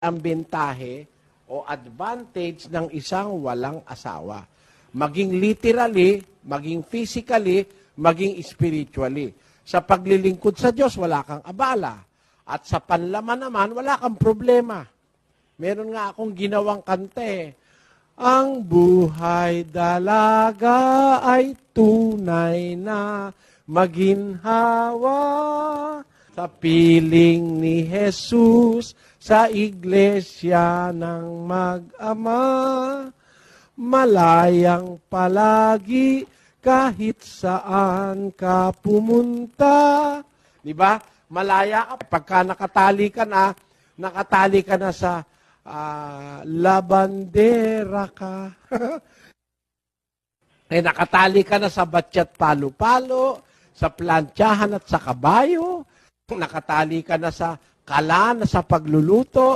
ang bentahe o advantage ng isang walang asawa. Maging literally, maging physically, maging spiritually. Sa paglilingkod sa Diyos, wala kang abala. At sa panlaman naman, wala kang problema. Meron nga akong ginawang kante. Ang buhay dalaga ay tunay na maginhawa sa piling ni Jesus sa iglesia ng mag-ama. Malayang palagi kahit saan ka pumunta. Di ba? Malaya ka. Pagka nakatali ka na sa labandera ka. Nakatali ka na sa batsyat palo-palo, sa plantyahan at sa kabayo. Nakatali ka na sa kalan, sa pagluluto.